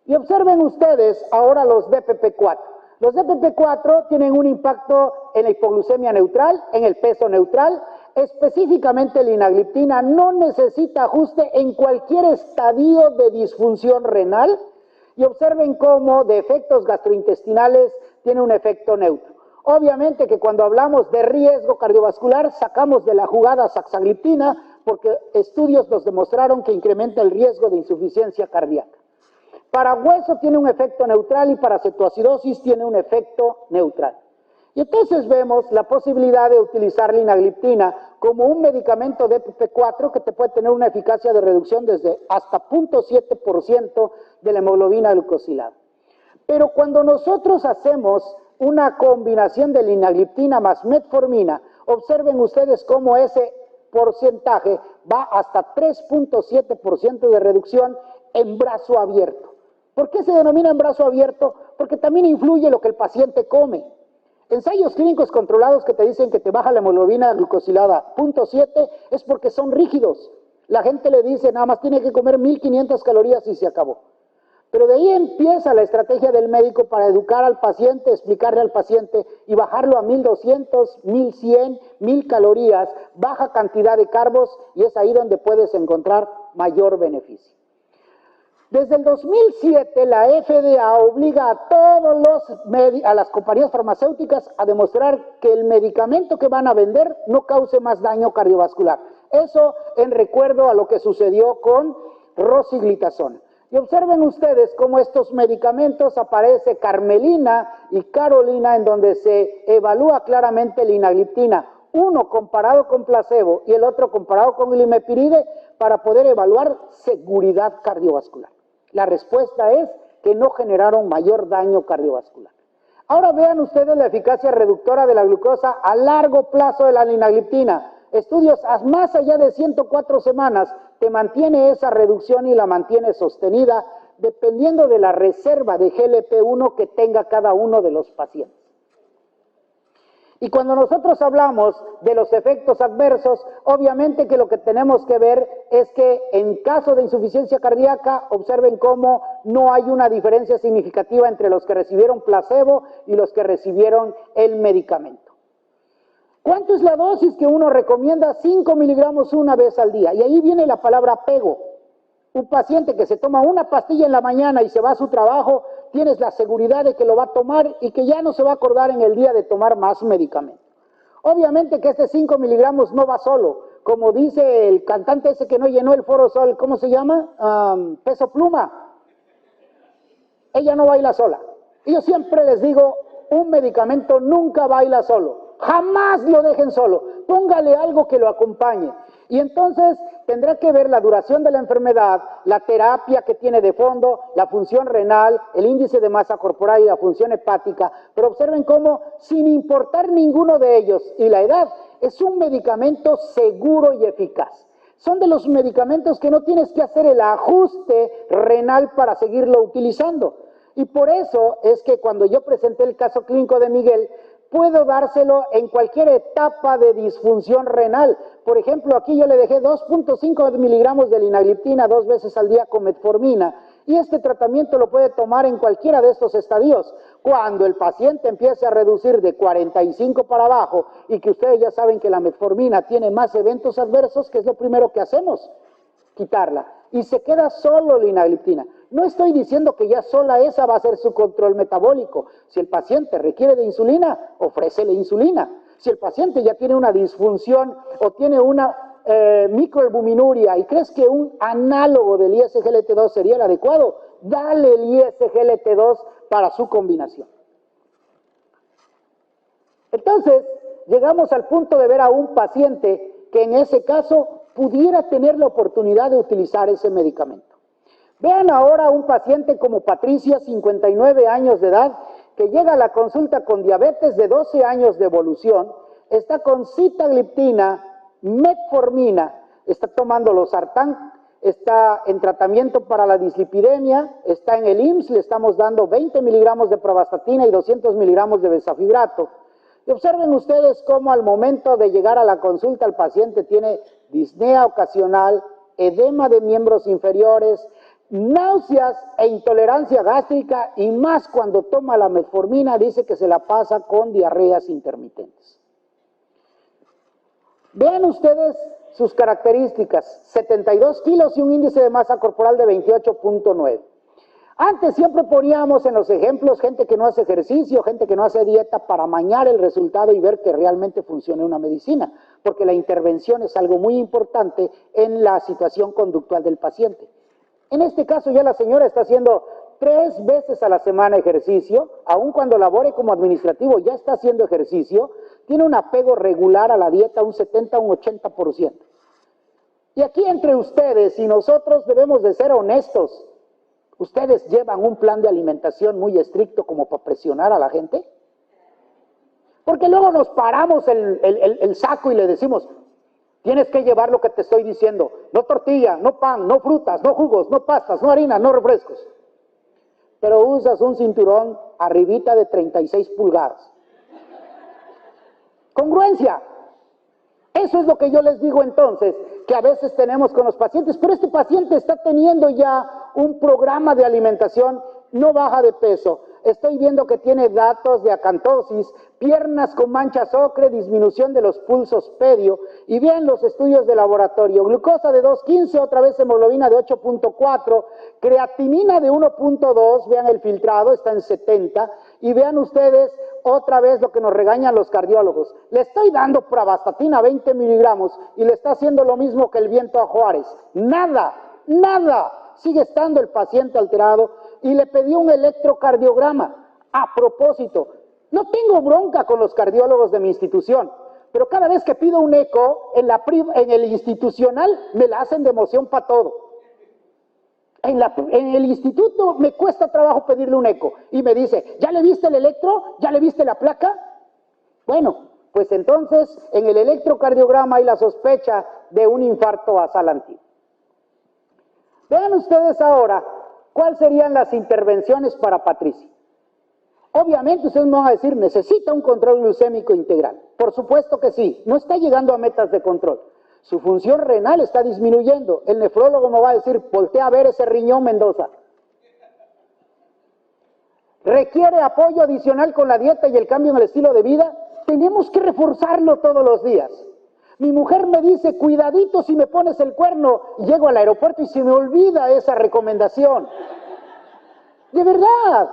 Y observen ustedes ahora los DPP-4. Los DPP-4 tienen un impacto en la hipoglucemia neutral, en el peso neutral. Específicamente la linagliptina no necesita ajuste en cualquier estadio de disfunción renal. Y observen cómo de efectos gastrointestinales tiene un efecto neutro. Obviamente que cuando hablamos de riesgo cardiovascular sacamos de la jugada saxagliptina porque estudios nos demostraron que incrementa el riesgo de insuficiencia cardíaca. Para hueso tiene un efecto neutral y para cetoacidosis tiene un efecto neutral. Y entonces vemos la posibilidad de utilizar linagliptina como un medicamento de DPP-4 que te puede tener una eficacia de reducción desde hasta 0.7% de la hemoglobina glucosilada. Pero cuando nosotros hacemos una combinación de linagliptina más metformina, observen ustedes cómo ese porcentaje va hasta 3.7% de reducción en brazo abierto. ¿Por qué se denomina en brazo abierto? Porque también influye lo que el paciente come. Ensayos clínicos controlados que te dicen que te baja la hemoglobina glucosilada 0.7 es porque son rígidos. La gente le dice nada más tiene que comer 1500 calorías y se acabó. Pero de ahí empieza la estrategia del médico para educar al paciente, explicarle al paciente y bajarlo a 1200, 1100, 1000 calorías, baja cantidad de carbos y es ahí donde puedes encontrar mayor beneficio. Desde el 2007 la FDA obliga a las compañías farmacéuticas a demostrar que el medicamento que van a vender no cause más daño cardiovascular. Eso en recuerdo a lo que sucedió con rosiglitazona. Y observen ustedes cómo estos medicamentos aparece Carmelina y Carolina en donde se evalúa claramente linagliptina, uno comparado con placebo y el otro comparado con glimepiride para poder evaluar seguridad cardiovascular. La respuesta es que no generaron mayor daño cardiovascular. Ahora vean ustedes la eficacia reductora de la glucosa a largo plazo de la linagliptina. Estudios más allá de 104 semanas te mantiene esa reducción y la mantiene sostenida dependiendo de la reserva de GLP-1 que tenga cada uno de los pacientes. Y cuando nosotros hablamos de los efectos adversos, obviamente que lo que tenemos que ver es que en caso de insuficiencia cardíaca, observen cómo no hay una diferencia significativa entre los que recibieron placebo y los que recibieron el medicamento. ¿Cuánto es la dosis que uno recomienda? 5 miligramos una vez al día. Y ahí viene la palabra apego. Un paciente que se toma una pastilla en la mañana y se va a su trabajo, tienes la seguridad de que lo va a tomar y que ya no se va a acordar en el día de tomar más medicamento. Obviamente que este 5 miligramos no va solo. Como dice el cantante ese que no llenó el Foro Sol, ¿cómo se llama? Peso Pluma. Ella no baila sola. Y yo siempre les digo, un medicamento nunca baila solo. Jamás lo dejen solo. Póngale algo que lo acompañe. Y entonces tendrá que ver la duración de la enfermedad, la terapia que tiene de fondo, la función renal, el índice de masa corporal y la función hepática. Pero observen cómo, sin importar ninguno de ellos y la edad, es un medicamento seguro y eficaz. Son de los medicamentos que no tienes que hacer el ajuste renal para seguirlo utilizando. Y por eso es que cuando yo presenté el caso clínico de Miguel, puedo dárselo en cualquier etapa de disfunción renal. Por ejemplo, aquí yo le dejé 2.5 miligramos de linagliptina 2 veces al día con metformina. Y este tratamiento lo puede tomar en cualquiera de estos estadios. Cuando el paciente empiece a reducir de 45 para abajo y que ustedes ya saben que la metformina tiene más eventos adversos, ¿qué es lo primero que hacemos? Quitarla. Y se queda solo la linagliptina. No estoy diciendo que ya sola esa va a ser su control metabólico. Si el paciente requiere de insulina, ofrécele insulina. Si el paciente ya tiene una disfunción o tiene una microalbuminuria y crees que un análogo del ISGLT2 sería el adecuado, dale el ISGLT2 para su combinación. Entonces, llegamos al punto de ver a un paciente que en ese caso pudiera tener la oportunidad de utilizar ese medicamento. Vean ahora a un paciente como Patricia, 59 años de edad, que llega a la consulta con diabetes de 12 años de evolución, está con sitagliptina, metformina, está tomando losartán, está en tratamiento para la dislipidemia, está en el IMSS, le estamos dando 20 miligramos de pravastatina y 200 miligramos de bezafibrato. Y observen ustedes cómo al momento de llegar a la consulta el paciente tiene disnea ocasional, edema de miembros inferiores, náuseas e intolerancia gástrica y más cuando toma la metformina dice que se la pasa con diarreas intermitentes. Vean ustedes sus características, 72 kilos y un índice de masa corporal de 28.9. Antes siempre poníamos en los ejemplos gente que no hace ejercicio, gente que no hace dieta para amañar el resultado y ver que realmente funcione una medicina, porque la intervención es algo muy importante en la situación conductual del paciente. En este caso ya la señora está haciendo 3 veces a la semana ejercicio, aun cuando labore como administrativo ya está haciendo ejercicio, tiene un apego regular a la dieta, un 70, un 80%. Y aquí entre ustedes y nosotros debemos de ser honestos. ¿Ustedes llevan un plan de alimentación muy estricto como para presionar a la gente? Porque luego nos paramos el saco y le decimos, tienes que llevar lo que te estoy diciendo, no tortilla, no pan, no frutas, no jugos, no pastas, no harina, no refrescos. Pero usas un cinturón arribita de 36 pulgadas. Congruencia. Eso es lo que yo les digo entonces, que a veces tenemos con los pacientes, pero este paciente está teniendo ya un programa de alimentación, no baja de peso. Estoy viendo que tiene datos de acantosis, piernas con manchas ocre, disminución de los pulsos pedio, y vean los estudios de laboratorio, glucosa de 2.15, otra vez hemoglobina de 8.4, creatinina de 1.2, vean el filtrado, está en 70, y vean ustedes otra vez lo que nos regañan los cardiólogos. Le estoy dando pravastatina 20 miligramos y le está haciendo lo mismo que el viento a Juárez. Nada, sigue estando el paciente alterado y le pedí un electrocardiograma. A propósito, no tengo bronca con los cardiólogos de mi institución, pero cada vez que pido un eco en el institucional me la hacen de emoción para todo. En el instituto me cuesta trabajo pedirle un eco y me dice, ¿ya le viste el electro? ¿Ya le viste la placa? Bueno, pues entonces en el electrocardiograma hay la sospecha de un infarto basal antiguo. Vean ustedes ahora cuáles serían las intervenciones para Patricia. Obviamente ustedes me van a decir, necesita un control glucémico integral. Por supuesto que sí, no está llegando a metas de control. Su función renal está disminuyendo. El nefrólogo me va a decir, voltea a ver ese riñón, Mendoza. ¿Requiere apoyo adicional con la dieta y el cambio en el estilo de vida? Tenemos que reforzarlo todos los días. Mi mujer me dice, cuidadito si me pones el cuerno. Y llego al aeropuerto y se me olvida esa recomendación. De verdad,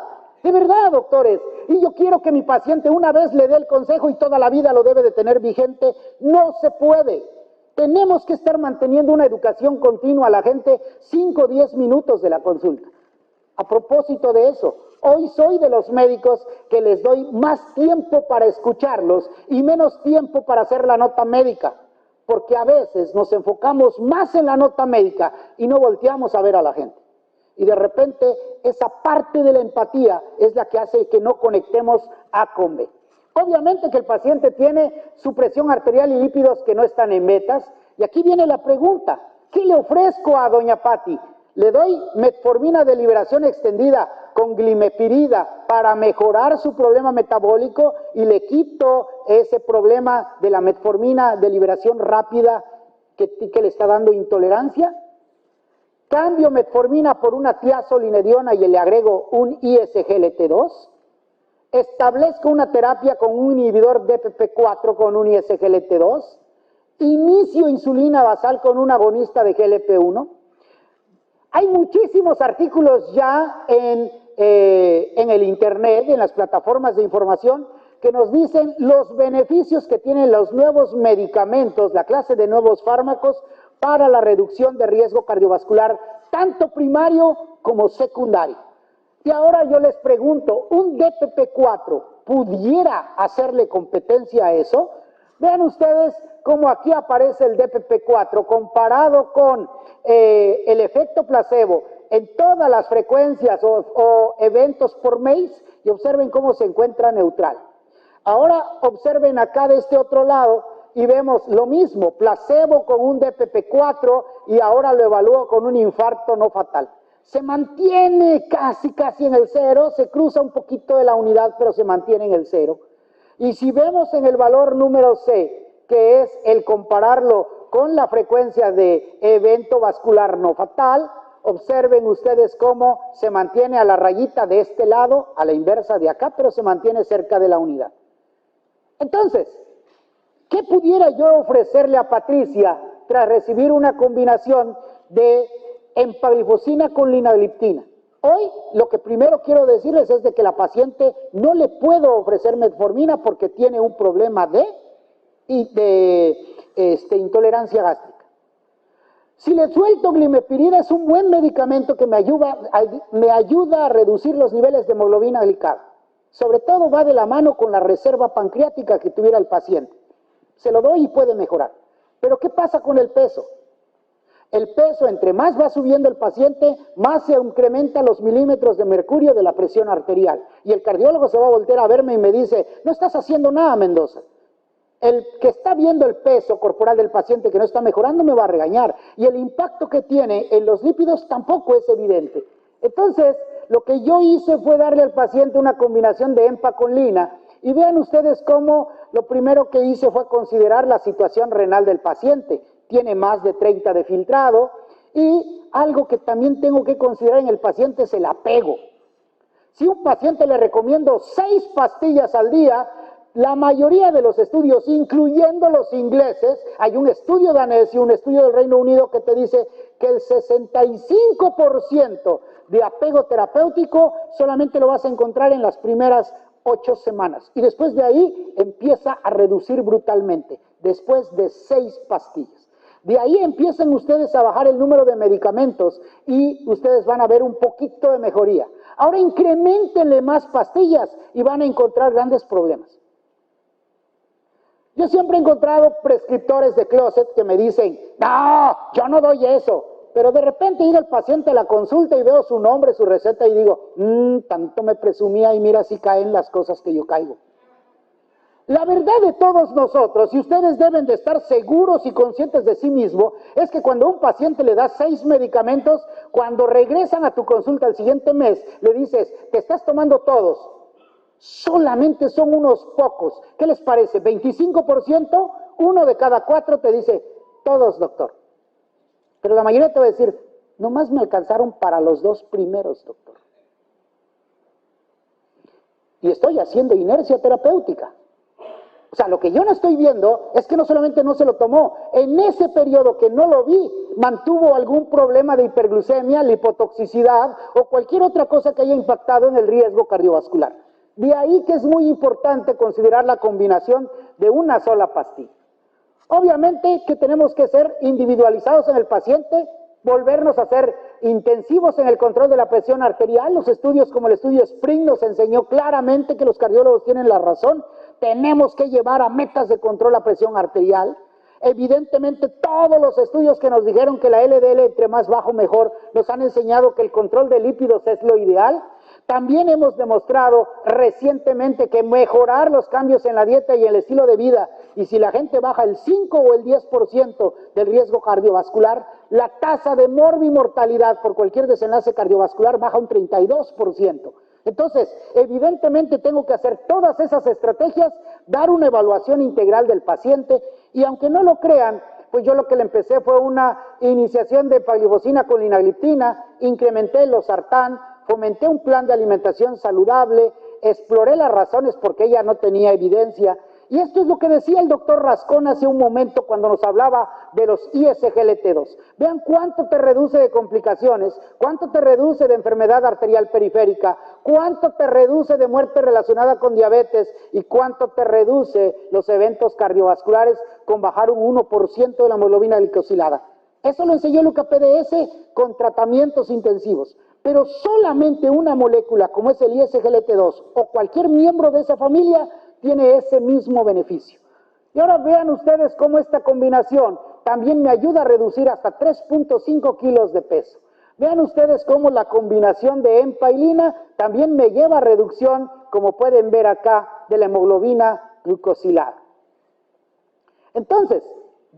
doctores. Y yo quiero que mi paciente una vez le dé el consejo y toda la vida lo debe de tener vigente. No se puede. Tenemos que estar manteniendo una educación continua a la gente 5 o 10 minutos de la consulta. A propósito de eso, hoy soy de los médicos que les doy más tiempo para escucharlos y menos tiempo para hacer la nota médica, porque a veces nos enfocamos más en la nota médica y no volteamos a ver a la gente. Y de repente esa parte de la empatía es la que hace que no conectemos A con B. Obviamente que el paciente tiene su presión arterial y lípidos que no están en metas. Y aquí viene la pregunta, ¿qué le ofrezco a doña Patti? ¿Le doy metformina de liberación extendida con glimepirida para mejorar su problema metabólico y le quito ese problema de la metformina de liberación rápida que le está dando intolerancia? ¿Cambio metformina por una tiazolinediona y le agrego un ISGLT2? establezco una terapia con un inhibidor DPP4 con un ISGLT2, inicio insulina basal con un agonista de GLP1. Hay muchísimos artículos ya en el internet, en las plataformas de información, que nos dicen los beneficios que tienen los nuevos medicamentos, la clase de nuevos fármacos para la reducción de riesgo cardiovascular, tanto primario como secundario. Y ahora yo les pregunto, ¿un DPP4 pudiera hacerle competencia a eso? Vean ustedes cómo aquí aparece el DPP4 comparado con el efecto placebo en todas las frecuencias o eventos por mes y observen cómo se encuentra neutral. Ahora observen acá de este otro lado y vemos lo mismo, placebo con un DPP4 y ahora lo evalúo con un infarto no fatal. Se mantiene casi en el cero, se cruza un poquito de la unidad, pero se mantiene en el cero. Y si vemos en el valor número C, que es el compararlo con la frecuencia de evento vascular no fatal, observen ustedes cómo se mantiene a la rayita de este lado, a la inversa de acá, pero se mantiene cerca de la unidad. Entonces, ¿qué pudiera yo ofrecerle a Patricia tras recibir una combinación de empaglifosina con linagliptina? Hoy lo que primero quiero decirles es de que la paciente no le puedo ofrecer metformina porque tiene un problema de intolerancia gástrica. Si le suelto glimepirida es un buen medicamento que me ayuda a reducir los niveles de hemoglobina glicada. Sobre todo va de la mano con la reserva pancreática que tuviera el paciente. Se lo doy y puede mejorar. Pero ¿qué pasa con el peso? El peso, entre más va subiendo el paciente, más se incrementa los milímetros de mercurio de la presión arterial. Y el cardiólogo se va a voltear a verme y me dice, no estás haciendo nada, Mendoza. El que está viendo el peso corporal del paciente que no está mejorando me va a regañar. Y el impacto que tiene en los lípidos tampoco es evidente. Entonces, lo que yo hice fue darle al paciente una combinación de EMPA con lina. Y vean ustedes cómo lo primero que hice fue considerar la situación renal del paciente. Tiene más de 30 de filtrado. Y algo que también tengo que considerar en el paciente es el apego. Si a un paciente le recomiendo 6 pastillas al día, la mayoría de los estudios, incluyendo los ingleses, hay un estudio danés y un estudio del Reino Unido que te dice que el 65% de apego terapéutico solamente lo vas a encontrar en las primeras 8 semanas. Y después de ahí empieza a reducir brutalmente, después de 6 pastillas. De ahí empiezan ustedes a bajar el número de medicamentos y ustedes van a ver un poquito de mejoría. Ahora increméntenle más pastillas y van a encontrar grandes problemas. Yo siempre he encontrado prescriptores de closet que me dicen, no, yo no doy eso. Pero de repente llega el paciente a la consulta y veo su nombre, su receta y digo, tanto me presumía y mira si caen las cosas que yo caigo. La verdad de todos nosotros, y ustedes deben de estar seguros y conscientes de sí mismo, es que cuando a un paciente le das 6 medicamentos, cuando regresan a tu consulta el siguiente mes, le dices, te estás tomando todos. Solamente son unos pocos. ¿Qué les parece? 25%, 1 de cada 4 te dice, todos, doctor. Pero la mayoría te va a decir, nomás me alcanzaron para los 2 primeros, doctor. Y estoy haciendo inercia terapéutica. O sea, lo que yo no estoy viendo es que no solamente no se lo tomó, en ese periodo que no lo vi, mantuvo algún problema de hiperglucemia, lipotoxicidad o cualquier otra cosa que haya impactado en el riesgo cardiovascular. De ahí que es muy importante considerar la combinación de una sola pastilla. Obviamente que tenemos que ser individualizados en el paciente, volvernos a ser intensivos en el control de la presión arterial. Los estudios como el estudio Spring nos enseñó claramente que los cardiólogos tienen la razón. Tenemos que llevar a metas de control la presión arterial. Evidentemente todos los estudios que nos dijeron que la LDL entre más bajo mejor nos han enseñado que el control de lípidos es lo ideal. También hemos demostrado recientemente que mejorar los cambios en la dieta y el estilo de vida, y si la gente baja el 5 o el 10% del riesgo cardiovascular, la tasa de morbimortalidad por cualquier desenlace cardiovascular baja un 32%. Entonces, evidentemente tengo que hacer todas esas estrategias, dar una evaluación integral del paciente, y aunque no lo crean, pues yo lo que le empecé fue una iniciación de empaglifosina con linagliptina, incrementé el losartán, fomenté un plan de alimentación saludable, exploré las razones porque ella no tenía evidencia. Y esto es lo que decía el doctor Rascón hace un momento cuando nos hablaba de los ISGLT2. Vean cuánto te reduce de complicaciones, cuánto te reduce de enfermedad arterial periférica, cuánto te reduce de muerte relacionada con diabetes y cuánto te reduce los eventos cardiovasculares con bajar un 1% de la hemoglobina glicosilada. Eso lo enseñó Luca PDS con tratamientos intensivos. Pero solamente una molécula como es el ISGLT2 o cualquier miembro de esa familia tiene ese mismo beneficio. Y ahora vean ustedes cómo esta combinación también me ayuda a reducir hasta 3.5 kilos de peso. Vean ustedes cómo la combinación de empailina también me lleva a reducción, como pueden ver acá, de la hemoglobina glucosilada. Entonces,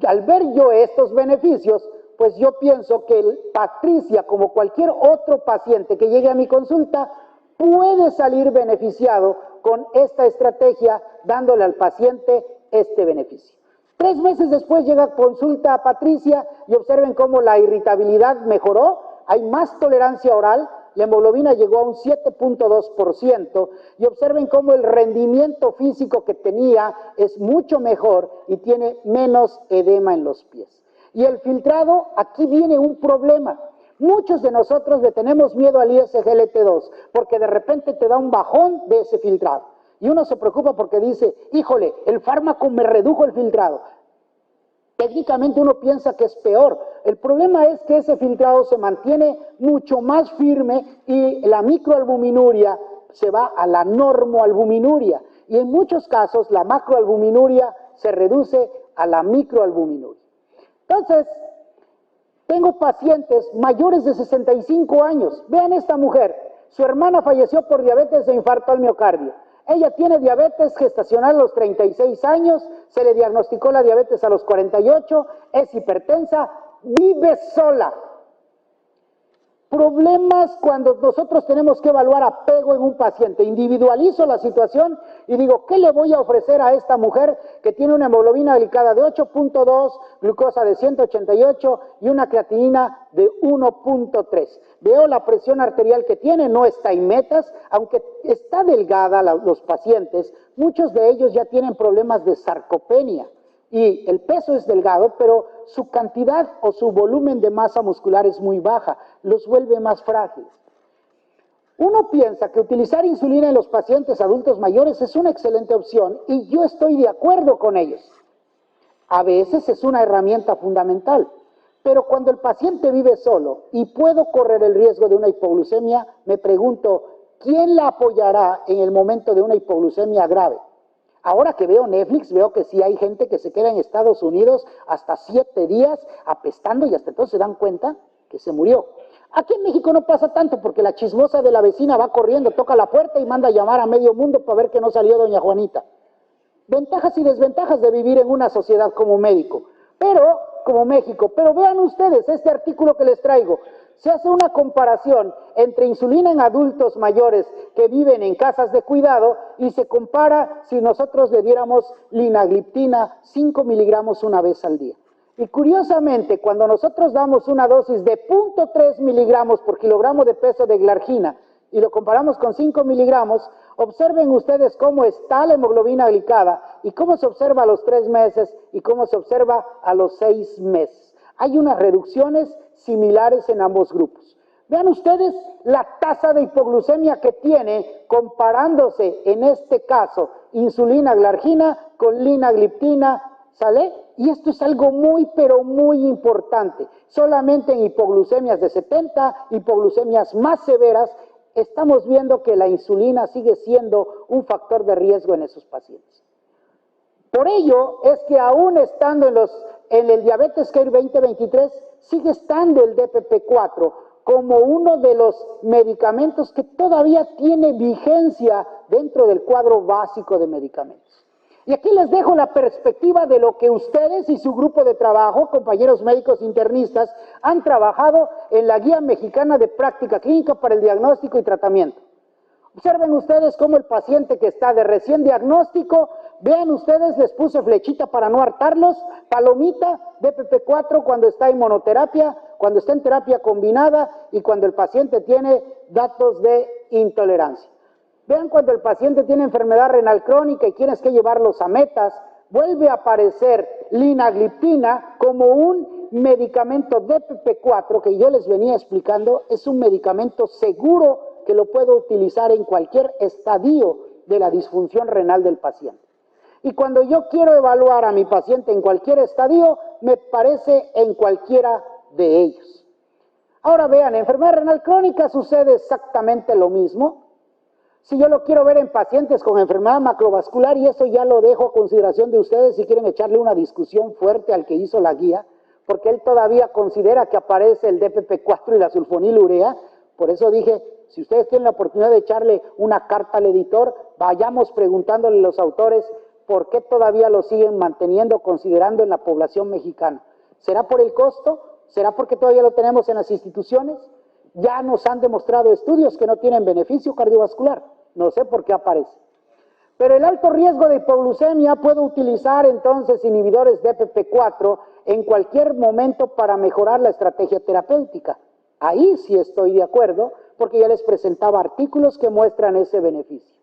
al ver yo estos beneficios, pues yo pienso que Patricia, como cualquier otro paciente que llegue a mi consulta, puede salir beneficiado con esta estrategia, dándole al paciente este beneficio. 3 meses después llega a consulta a Patricia y observen cómo la irritabilidad mejoró, hay más tolerancia oral, la hemoglobina llegó a un 7.2% y observen cómo el rendimiento físico que tenía es mucho mejor y tiene menos edema en los pies. Y el filtrado, aquí viene un problema. Muchos de nosotros le tenemos miedo al ISGLT2 porque de repente te da un bajón de ese filtrado. Y uno se preocupa porque dice, híjole, el fármaco me redujo el filtrado. Técnicamente uno piensa que es peor. El problema es que ese filtrado se mantiene mucho más firme y la microalbuminuria se va a la normoalbuminuria. Y en muchos casos la macroalbuminuria se reduce a la microalbuminuria. Entonces, tengo pacientes mayores de 65 años. Vean esta mujer. Su hermana falleció por diabetes e infarto al miocardio. Ella tiene diabetes gestacional a los 36 años, se le diagnosticó la diabetes a los 48, es hipertensa, vive sola. Problemas cuando nosotros tenemos que evaluar apego en un paciente. Individualizo la situación y digo, ¿qué le voy a ofrecer a esta mujer que tiene una hemoglobina glicada de 8.2, glucosa de 188 y una creatinina de 1.3? Veo la presión arterial que tiene, no está en metas, aunque está delgada los pacientes, muchos de ellos ya tienen problemas de sarcopenia. Y el peso es delgado, pero su cantidad o su volumen de masa muscular es muy baja, los vuelve más frágiles. Uno piensa que utilizar insulina en los pacientes adultos mayores es una excelente opción y yo estoy de acuerdo con ellos. A veces es una herramienta fundamental, pero cuando el paciente vive solo y puedo correr el riesgo de una hipoglucemia, me pregunto, ¿quién la apoyará en el momento de una hipoglucemia grave? Ahora que veo Netflix, veo que sí hay gente que se queda en Estados Unidos hasta 7 días apestando y hasta entonces se dan cuenta que se murió. Aquí en México no pasa tanto porque la chismosa de la vecina va corriendo, toca la puerta y manda a llamar a medio mundo para ver que no salió doña Juanita. Ventajas y desventajas de vivir en una sociedad como México, como México. Pero vean ustedes este artículo que les traigo. Se hace una comparación entre insulina en adultos mayores que viven en casas de cuidado y se compara si nosotros le diéramos linagliptina 5 miligramos una vez al día. Y curiosamente, cuando nosotros damos una dosis de 0.3 miligramos por kilogramo de peso de glargina y lo comparamos con 5 miligramos, observen ustedes cómo está la hemoglobina glicada y cómo se observa a los 3 meses y cómo se observa a los 6 meses. Hay unas reducciones similares en ambos grupos. Vean ustedes la tasa de hipoglucemia que tiene comparándose en este caso insulina glargina con linagliptina, ¿sale? Y esto es algo muy, pero muy importante. Solamente en hipoglucemias de 70, hipoglucemias más severas, estamos viendo que la insulina sigue siendo un factor de riesgo en esos pacientes. Por ello es que aún estando en el Diabetes Care 2023, sigue estando el DPP-4 como uno de los medicamentos que todavía tiene vigencia dentro del cuadro básico de medicamentos. Y aquí les dejo la perspectiva de lo que ustedes y su grupo de trabajo, compañeros médicos internistas, han trabajado en la Guía Mexicana de Práctica Clínica para el Diagnóstico y Tratamiento. Observen ustedes cómo el paciente que está de recién diagnóstico, vean ustedes, les puse flechita para no hartarlos, palomita, DPP-4 cuando está en monoterapia, cuando está en terapia combinada y cuando el paciente tiene datos de intolerancia. Vean cuando el paciente tiene enfermedad renal crónica y tienes que llevarlos a metas, vuelve a aparecer linagliptina como un medicamento DPP4 que yo les venía explicando, es un medicamento seguro que lo puedo utilizar en cualquier estadio de la disfunción renal del paciente. Y cuando yo quiero evaluar a mi paciente en cualquier estadio, me parece en cualquiera de ellos. Ahora vean, en enfermedad renal crónica sucede exactamente lo mismo. Si yo lo quiero ver en pacientes con enfermedad macrovascular, y eso ya lo dejo a consideración de ustedes si quieren echarle una discusión fuerte al que hizo la guía, porque él todavía considera que aparece el DPP4 y la sulfonilurea. Por eso dije, si ustedes tienen la oportunidad de echarle una carta al editor, vayamos preguntándole a los autores por qué todavía lo siguen manteniendo, considerando en la población mexicana. ¿Será por el costo? ¿Será porque todavía lo tenemos en las instituciones? Ya nos han demostrado estudios que no tienen beneficio cardiovascular. No sé por qué aparece. Pero el alto riesgo de hipoglucemia, puedo utilizar entonces inhibidores de DPP4 en cualquier momento para mejorar la estrategia terapéutica. Ahí sí estoy de acuerdo, porque ya les presentaba artículos que muestran ese beneficio.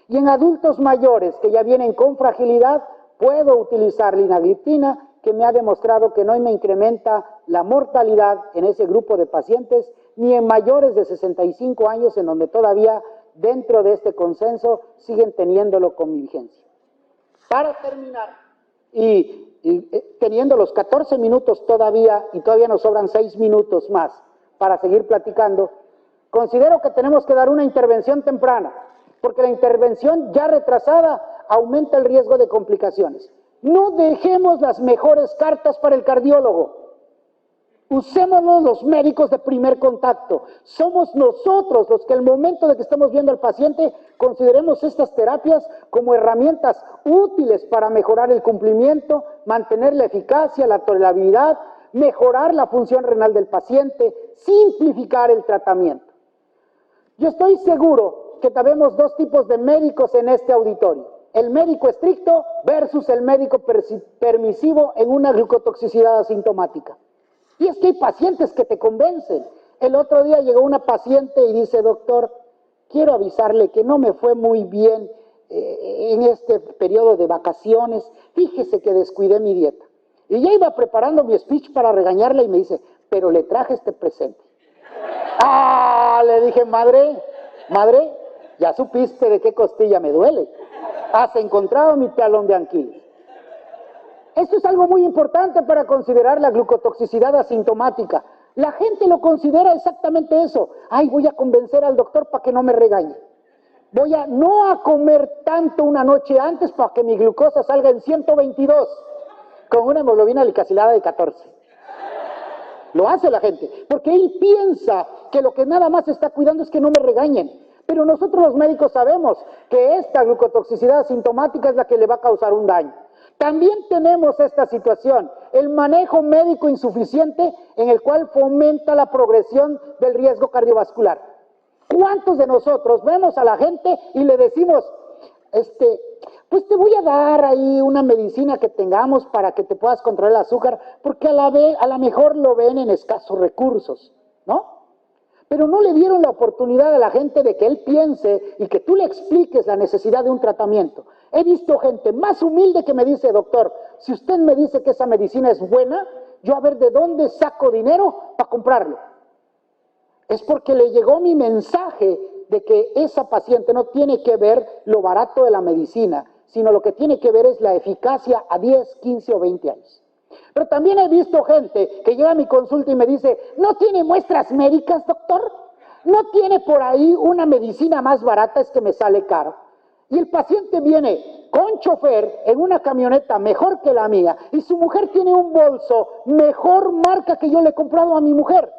Y en adultos mayores que ya vienen con fragilidad, puedo utilizar linagliptina, que me ha demostrado que no me incrementa la mortalidad en ese grupo de pacientes, ni en mayores de 65 años, en donde todavía dentro de este consenso siguen teniéndolo con vigencia. Para terminar, teniendo los 14 minutos todavía, y todavía nos sobran 6 minutos más para seguir platicando, considero que tenemos que dar una intervención temprana, porque la intervención ya retrasada aumenta el riesgo de complicaciones. No dejemos las mejores cartas para el cardiólogo. Usémonos los médicos de primer contacto. Somos nosotros los que al momento de que estamos viendo al paciente consideremos estas terapias como herramientas útiles para mejorar el cumplimiento, mantener la eficacia, la tolerabilidad, mejorar la función renal del paciente, simplificar el tratamiento. Yo estoy seguro que tenemos dos tipos de médicos en este auditorio. El médico estricto versus el médico permisivo en una glucotoxicidad asintomática. Y es que hay pacientes que te convencen. El otro día llegó una paciente y dice, doctor, quiero avisarle que no me fue muy bien en este periodo de vacaciones. Fíjese que descuidé mi dieta. Y ya iba preparando mi speech para regañarla y me dice, pero le traje este presente. ¡Ah! Le dije, madre, ya supiste de qué costilla me duele. Has encontrado mi talón de Aquiles. Esto es algo muy importante para considerar la glucotoxicidad asintomática. La gente lo considera exactamente eso. Ay, voy a convencer al doctor para que no me regañe. Voy a no comer tanto una noche antes para que mi glucosa salga en 122 con una hemoglobina glicasilada de 14. Lo hace la gente, porque él piensa que lo que nada más está cuidando es que no me regañen. Pero nosotros los médicos sabemos que esta glucotoxicidad asintomática es la que le va a causar un daño. También tenemos esta situación, el manejo médico insuficiente en el cual fomenta la progresión del riesgo cardiovascular. ¿Cuántos de nosotros vemos a la gente y le decimos, pues te voy a dar ahí una medicina que tengamos para que te puedas controlar el azúcar, porque a la mejor lo ven en escasos recursos, ¿no? Pero no le dieron la oportunidad a la gente de que él piense y que tú le expliques la necesidad de un tratamiento. He visto gente más humilde que me dice, doctor, si usted me dice que esa medicina es buena, yo a ver de dónde saco dinero para comprarlo. Es porque le llegó mi mensaje de que esa paciente no tiene que ver lo barato de la medicina, sino lo que tiene que ver es la eficacia a 10, 15 o 20 años. Pero también he visto gente que llega a mi consulta y me dice, ¿no tiene muestras médicas, doctor? ¿No tiene por ahí una medicina más barata? Es que me sale caro. Y el paciente viene con chofer en una camioneta mejor que la mía y su mujer tiene un bolso mejor marca que yo le he comprado a mi mujer.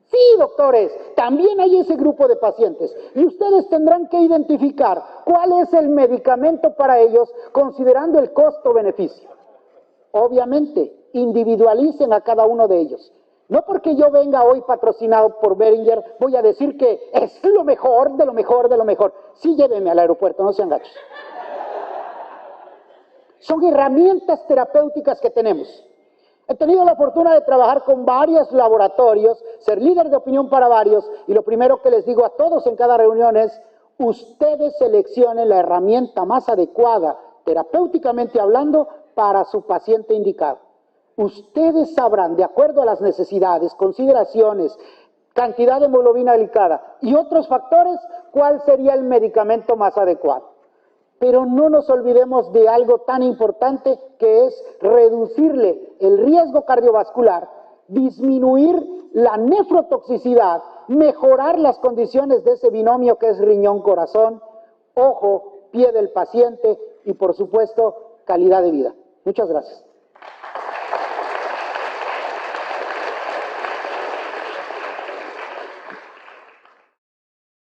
Sí, doctores, también hay ese grupo de pacientes y ustedes tendrán que identificar cuál es el medicamento para ellos considerando el costo-beneficio. Obviamente, individualicen a cada uno de ellos. No porque yo venga hoy patrocinado por Boehringer, voy a decir que es lo mejor, de lo mejor, de lo mejor. Sí, llévenme al aeropuerto, no sean gachos. Son herramientas terapéuticas que tenemos. He tenido la fortuna de trabajar con varios laboratorios ser líder de opinión para varios, y lo primero que les digo a todos en cada reunión es, ustedes seleccionen la herramienta más adecuada, terapéuticamente hablando, para su paciente indicado. Ustedes sabrán, de acuerdo a las necesidades, consideraciones, cantidad de hemoglobina glicada y otros factores, cuál sería el medicamento más adecuado. Pero no nos olvidemos de algo tan importante que es reducirle el riesgo cardiovascular, disminuir la nefrotoxicidad, mejorar las condiciones de ese binomio que es riñón-corazón, ojo, pie del paciente y por supuesto calidad de vida. Muchas gracias.